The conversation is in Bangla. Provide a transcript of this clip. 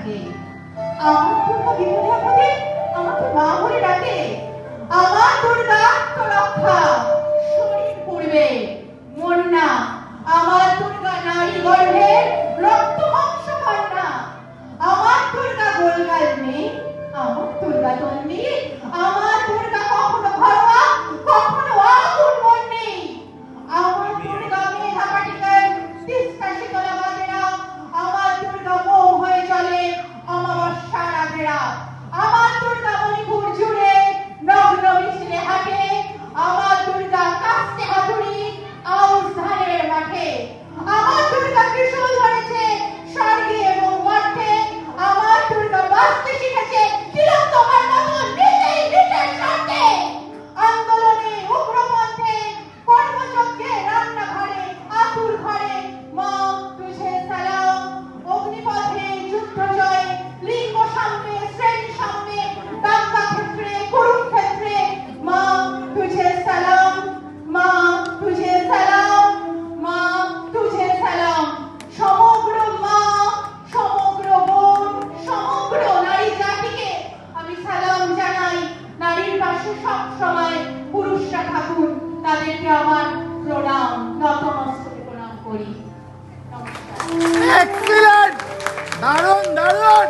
থাকে। আমার দুর্গা বিপদে আপদে আমাকে মা বলে ডাকে। আমার দুর্গা আত্মরক্ষা, শরীর পূর্বে মন না। আমার দুর্গা নারী গর্ভের রক্ত মাংস কন্যা। আমার দুর্গা গোলগাল মেয়ে, আমার দুর্গা তন্নি। আমার দুর্গা কখনো ঘরোয়া, কখনো আগুন মন নেই। আমার দুর্গা মেধা পাটিকার তিস্তা শীতলা বাজেরা। আমার দুর্গা মৌ হয়ে চলে অমাবস্যার আগেরা। আমার দুর্গা মণিপুর জুড়ে নগ্ন মিছিলে হাঁটে। আমার দুর্গা কাস্তে হাতুড়ি আউশ ধানের মাঠে। আমার দুর্গা ত্রিশূল ধরেছে স্বর্গে এবং মর্তে। আমার দুর্গা বাঁচতে শিখেছে তিলোত্তমার মতন নিজেই নিজের স্বার্থে। আন্দোলনে উগ্রপন্থে কর্মযজ্ঞে রান্নাঘরে আতুর ঘরে মা তুঝে সালাম। অগ্নিপথে যুদ্ধ জয়, লিঙ্গ সাম্যে শ্রেণী সাম্যে দাঙ্গা ক্ষেত্রে কুরুক্ষেত্রে মা তুঝে সালাম। মা তুঝে সালাম, মা তুঝে সালাম। সমগ্র মা, সমগ্র বোন, সমগ্র নারী জাতিকে আমি সালাম জানাই। নারীর পাশে সব সময় পুরুষরা থাকুন, তাদেরকে আমার প্রণাম, নতমস্তকে প্রণাম করি। নমস্কার। এক্সিলেন্ট, দারুণ দারুণ।